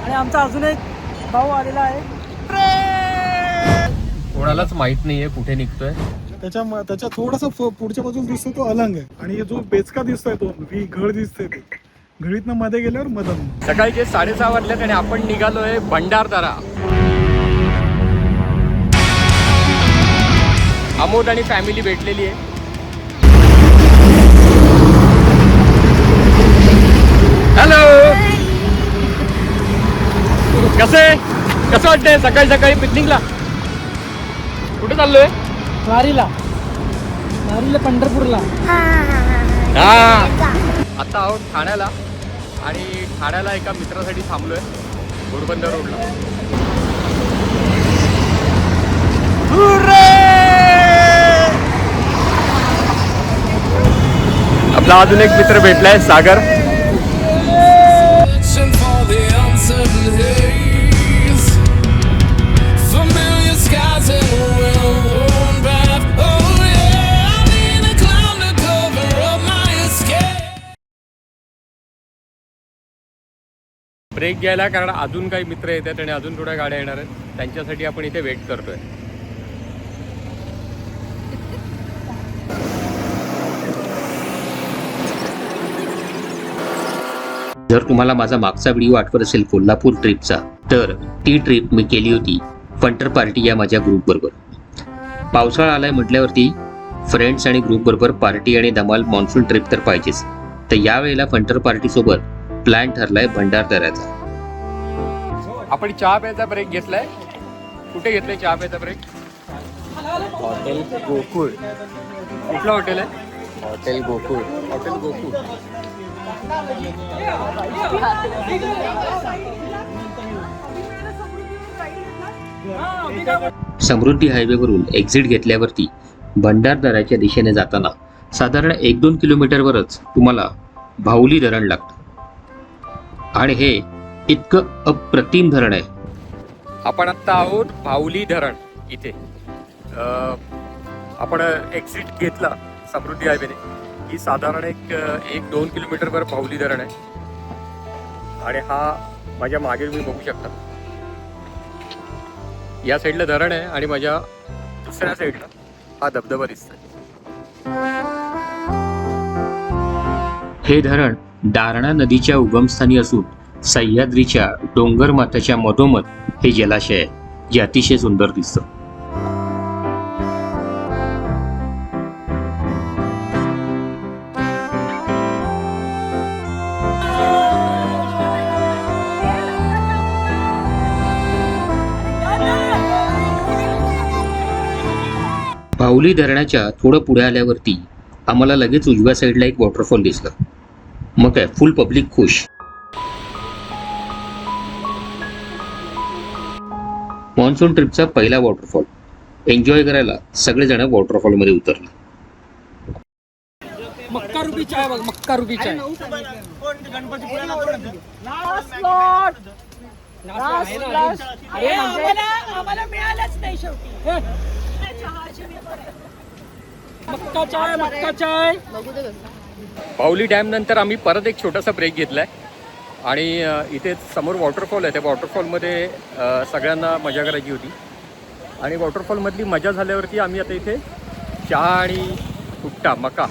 आणि आमचा अजून एक भाऊ आलेला आहे. कोणालाच माहित नाहीये कुठे निघतोय. त्याच्या थोडासा पुढच्या बाजूला दिसतो तो अलंग आहे आणि जो बेचका दिसतोय तो घड दिसतोय ते घडीतनं मध्ये गेल्यावर मदन. सकाळचे 6:30 वाजलेत आणि आपण निघालोय भंडारदरा. अमोद आणि फॅमिली भेटलेली आहे. हॅलो, कसं वाटतंय सकाळी सकाळी पिकनिकला? कुठे चाललोय? वारीला पंढरपूरला. हा, आता आहोत ठाण्याला आणि ठाण्याला एका मित्रासाठी थांबलोय घोडबंदर रोडला. आपला अजून एक मित्र भेटलाय, सागर. ब्रेक घ्यायला, कारण अजून काही मित्र येतात आणि अजून थोड्या गाड्या येणार आहेत. त्यांच्यासाठी आपण इथे वेट करतोय. जर तुम्हाला माझा मागचा व्हिडिओ आठवत असेल कोल्हापूर ट्रिपचा, तर ती ट्रिप मी केली होती फंटर पार्टी या माझ्या ग्रुप बरोबर. पावसाळा आलाय म्हटल्यावरती फ्रेंड्स आणि ग्रुप बरोबर पार्टी आणि धमाल मॉन्सून ट्रिप तर पाहिजेच. तर यावेळेला फंटर पार्टी सोबत प्लॅन ठरलाय भंडारदऱ्याचा. आपण चहा प्यायचा ब्रेक घेतलाय. कुठे घेतलाय चहा प्यायचा ब्रेक? हॉटेल गोकुळ. कुठलं हॉटेल आहे? हॉटेल गोकुळ. हॉटेल गोकुळ. समृद्धी हायवेवरून एक्झिट घेतल्यावरती भंडारदऱ्याच्या दिशेने जाताना साधारण 1-2 किलोमीटरवरच तुम्हाला भाऊली धरण लागतं. आणि हे इतकं अप्रतिम धरण आहे. आपण आत्ता आहोत भाऊली धरण इथे. आपण एक्झिट घेतला समृद्धी हायवेने की साधारण 1-2 किलोमीटरवर भाऊली धरण आहे. आणि हा माझ्या मागे तुम्ही बघू शकता, या साईडला धरण आहे आणि माझ्या दुसऱ्या साईडला हा धबधबा दिसतोय. हे धरण दारणा नदीच्या उगमस्थानी असून सह्याद्रीच्या डोंगर माथ्याच्या मधोमध हे जलाशय आहे, जे अतिशय सुंदर दिसतं. भाऊली धरणाच्या थोडं पुढे आल्यावरती आम्हाला लगेच उजव्या साईडला एक वॉटरफॉल दिसला. मग काय, फुल पब्लिक खुश. मॉन्सून ट्रिपचा पहिला वॉटरफॉल एन्जॉय करायला सगळेजण वॉटरफॉल मध्ये उतरले. मक्का रुपी चाय बघ, मक्का रुपी चाय. आम्हाला मिळालंच नाही शेवटी. मक्का चाय, मक्का चाय. भाऊली डॅम नंतर आम्ही परत एक छोटासा ब्रेक घेतलाय आणि इथे समोर वॉटरफॉल आहे. त्या वॉटरफॉलमध्ये सगळ्यांना मजा करायची होती. आणि वॉटरफॉलमधली मजा झाल्यावरती आम्ही आता इथे चहा आणि भुट्टा मका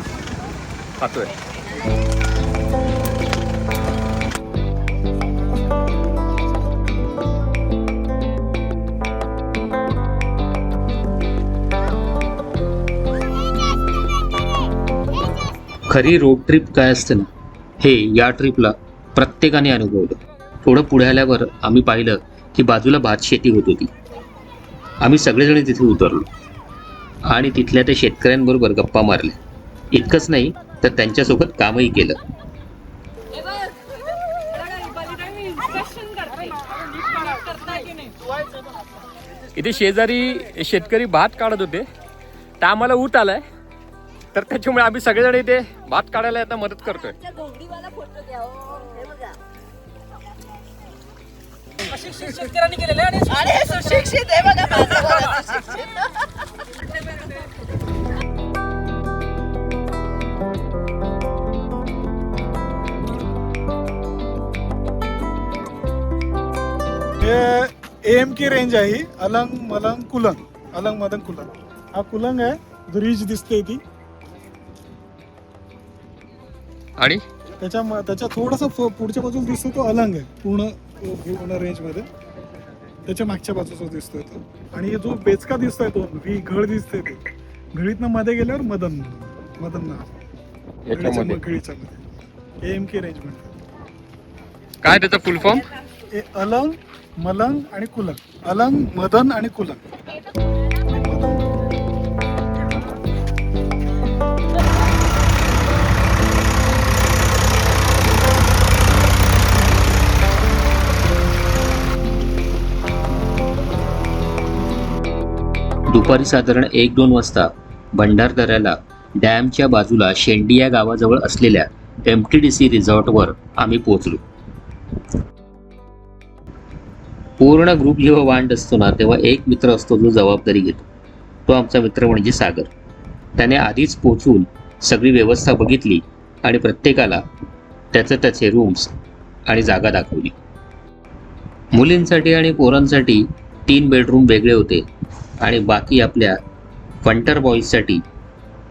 खातोय. खरी रोड ट्रिप काय असते ना, हे या ट्रिपला प्रत्येकाने अनुभवलं. थोडं पुढे आल्यावर आम्ही पाहिलं की बाजूला भात शेती होत होती. आम्ही सगळेजण तिथे उतरलो आणि तिथल्या त्या शेतकऱ्यांबरोबर गप्पा मारल्या. इतकंच नाही तर त्यांच्यासोबत कामही केलं. इथे शेजारी शेतकरी भात काढत होते, तर आम्हाला ऊत आलाय, तर त्याच्यामुळे आम्ही सगळेजण इथे भात काढायला आता मदत करतोय. शेतकऱ्यांनी केलेलं आहे आणि सुशिक्षित आहे बघा माझं. हे AMK रेंज आहे ही. अलंग मलंग कुलंग, अलंग मलंग कुलंग. हा कुलंग आहे, जो रिच दिसते ती. आणि त्याच्या थोडासा पुढच्या बाजूला दिसतो तो अलंग आहे, पूर्ण रेंज मध्ये. त्याच्या मागच्या बाजूचा दिसतोय तो. आणि जो बेचका दिसतोय तो घळ दिसते ते घळीतनं मध्ये गेल्यावर मदन नाव याच्यामध्ये घळीच्या मध्ये AMK रेंज मध्ये. काय त्याचा फुल फॉर्म? अलंग मलंग आणि कुलंग. अलंग मदन आणि कुलंग. दुपारी साधारण 1-2 वाजता भंडारदऱ्याला डॅमच्या बाजूला शेंडी या गावाजवळ असलेल्या MTDC रिसॉर्टवर आम्ही पोहोचलो. पूर्ण ग्रुप जेव्हा वांड असतो ना, तेव्हा एक मित्र असतो जो जबाबदारी घेतो. तो आमचा मित्र म्हणजे सागर. त्याने आधीच पोहोचून सगळी व्यवस्था बघितली आणि प्रत्येकाला त्याचे रूम्स आणि जागा दाखवली. मुलींसाठी आणि पोरांसाठी 3 बेडरूम वेगळे होते आणि बाकी आपल्या फंटर बॉईजसाठी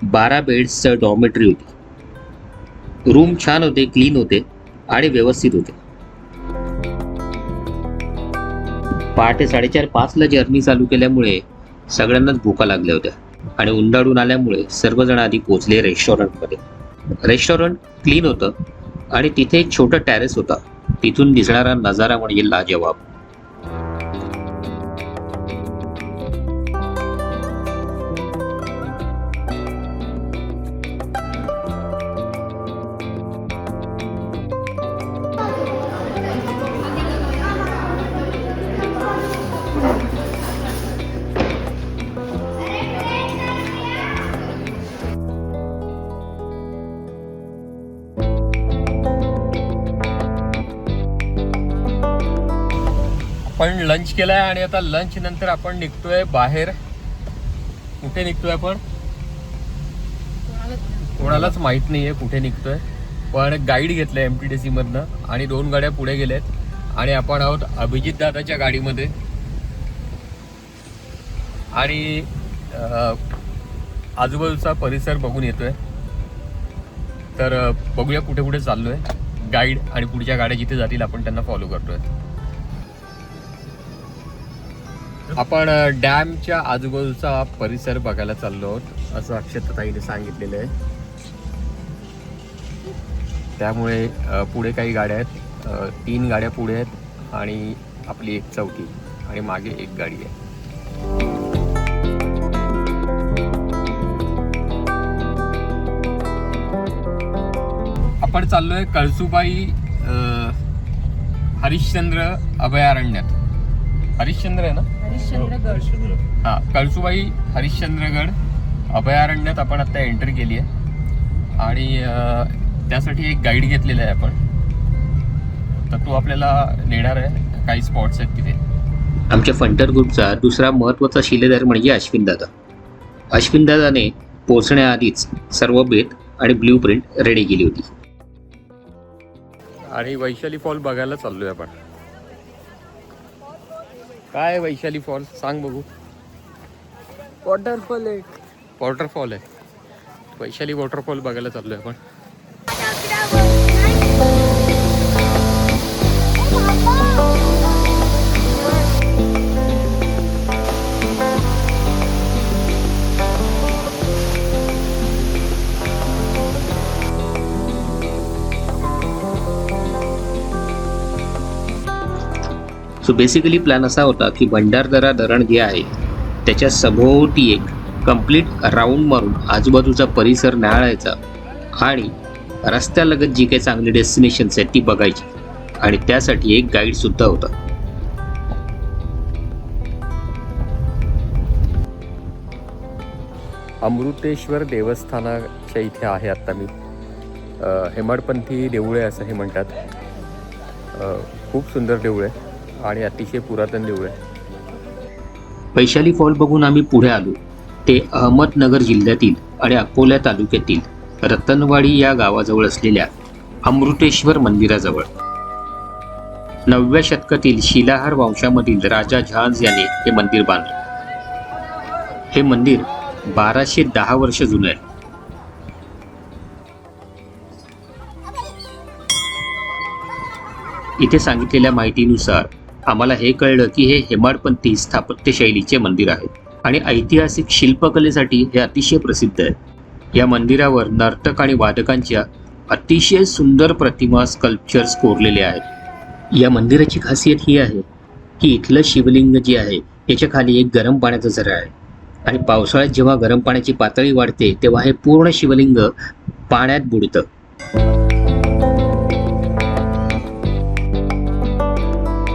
12 बेड्सचं डॉर्मेटरी होती. रूम छान होते, क्लीन होते आणि व्यवस्थित होते. पहाटे 4:30-5ला जर्नी चालू केल्यामुळे सगळ्यांनाच भुका लागल्या होत्या आणि उंडाळून आल्यामुळे सर्वजण आधी पोचले रेस्टॉरंटमध्ये. रेस्टॉरंट क्लीन होतं आणि तिथे एक छोटं टॅरेस होता. तिथून दिसणारा नजारा म्हणजे लाजवाब. आपण लंच केलाय आणि आता लंच नंतर आपण निघतोय बाहेर. कुठे निघतोय आपण कोणालाच माहित नाहीये कुठे निघतोय, पण गाईड घेतलंय MTDC मधनं आणि 2 गाड्या पुढे गेल्यात आणि आपण आहोत अभिजित दादाच्या गाडीमध्ये. आणि आजूबाजूचा परिसर बघून येतोय. तर बघूया कुठे कुठे चाललोय. गाईड आणि पुढच्या गाड्या जिथे जातील आपण त्यांना फॉलो करतोय. आपण डॅमच्या आजूबाजूचा परिसर बघायला चाललो आहोत असं अक्षताताईने सांगितलेलं आहे. त्यामुळे पुढे काही गाड्या आहेत, 3 गाड्या पुढे आहेत आणि आपली एक चौथी आणि मागे एक गाडी आहे. आपण चाललोय कळसुबाई हरिश्चंद्र अभयारण्यात. हरिश्चंद्र आहे ना? हा, कळसुबाई हरिश्चंद्रगड अभयारण्यात आपण आता एंटर केली आहे आणि त्यासाठी एक गाईड घेतलेला आहे आपण. तर तो आपल्याला नेणार आहे, काही स्पॉट्स आहेत तिथे. आमच्या फंटर ग्रुपचा दुसरा महत्त्वाचा शिलेदार म्हणजे अश्विन दादा. अश्विन दादाने पोहोचण्याआधीच सर्व बेत आणि ब्ल्यू प्रिंट रेडी केली होती. आणि वैशाली फॉल बघायला चाललोय आपण. काय वैशाली फॉल सांग बघू. वॉटरफॉल आहे. वॉटरफॉल आहे. वैशाली वॉटरफॉल बघायला चाललोय आपण. सो बेसिकली प्लॅन असा होता की भंडारदरा धरण जे आहे त्याच्या सभोवती एक कंप्लीट राऊंड मारून आजूबाजूचा परिसर न्याहाळायचा आणि रस्त्यालगत जी काही चांगली डेस्टिनेशन्स आहेत ती बघायची आणि त्यासाठी एक गाईड सुद्धा होता. अमृतेश्वर देवस्थानाच्या इथे आहे आता मी. हेमाडपंथी देऊळ आहे असं हे म्हणतात. खूप सुंदर देऊळ आहे आणि अतिशय पुरातन देऊळ आहे. वैशाली फॉल बघून आम्ही पुढे आलो ते अहमदनगर जिल्ह्यातील आणि अकोला तालुक्यातील रतनवाडी या गावाजवळ असलेल्या अमृतेश्वर मंदिराजवळ. 9व्या शतकातील शिलाहार वंशामधील राजा झांज याने हे मंदिर बांधले. हे मंदिर 1210 वर्ष जुने आहे. इथे सांगितलेल्या माहितीनुसार आम्हाला हे कळलं की हे हेमाडपंथी स्थापत्य शैलीचे मंदिर आहे आणि ऐतिहासिक शिल्पकलेसाठी हे अतिशय प्रसिद्ध आहे. या मंदिरावर नर्तक आणि वादकांच्या अतिशय सुंदर प्रतिमा स्कल्पचर्स कोरलेले आहेत. या मंदिराची खासियत ही आहे की इथलं शिवलिंग जे आहे याच्या खाली एक गरम पाण्याचा झरा आहे आणि पावसाळ्यात जेव्हा गरम पाण्याची पातळी वाढते तेव्हा हे पूर्ण शिवलिंग पाण्यात बुडतं.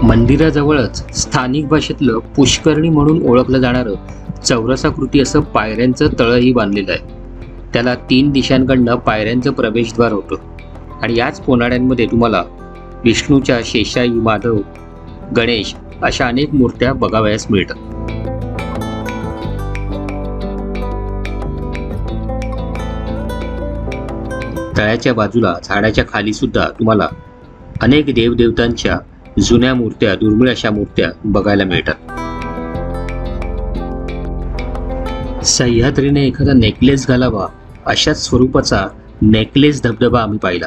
मंदिराजवळच स्थानिक भाषेतलं पुष्करणी म्हणून ओळखलं जाणारं चौरसाकृती असं पायऱ्यांचं तळही बांधलेलं आहे. त्याला 3 दिशांकडनं पायऱ्यांचं प्रवेशद्वार होतं आणि याच कोनाड्यांमध्ये तुम्हाला विष्णूच्या, शेषाई, माधव, गणेश अशा अनेक मूर्त्या बघावयास मिळतात. तळ्याच्या बाजूला झाडाच्या खाली सुद्धा तुम्हाला अनेक देवदेवतांच्या जुन्या मूर्त्या, दुर्मिळ अशा मूर्त्या बघायला मिळतात. सह्याद्रीने एखादा नेकलेस घालावा अशाच स्वरूपाचा नेकलेस धबधबा आम्ही पाहिला.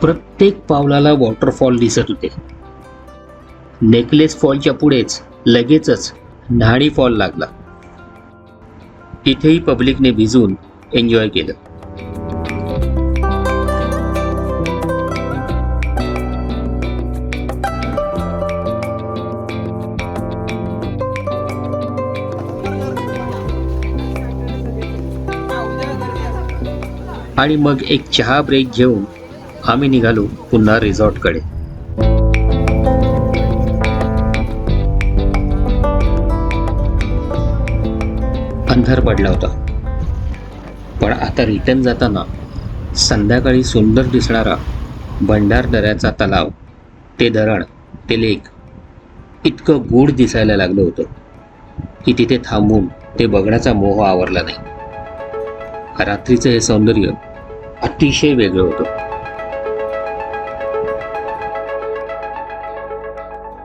प्रत्येक पावलाला वॉटरफॉल दिसत होते. नेकलेस फॉलच्या पुढेच लगेचच न्हाणी फॉल लागला. इथेही पब्लिकने भिजून एन्जॉय केलं. आणि मग एक चहा ब्रेक घेऊन आम्ही निघालो पुन्हा रिसॉर्टकडे. अंधार पडला होता, पण आता रिटर्न जाताना संध्याकाळी सुंदर दिसणारा भंडारदऱ्याचा तलाव, ते धरण, ते लेक इतकं गूढ दिसायला लागलं होतं की तिथे थांबून ते बघण्याचा मोह आवरला नाही. रात्रीचं हे सौंदर्य अतिशय वेगळं होतं.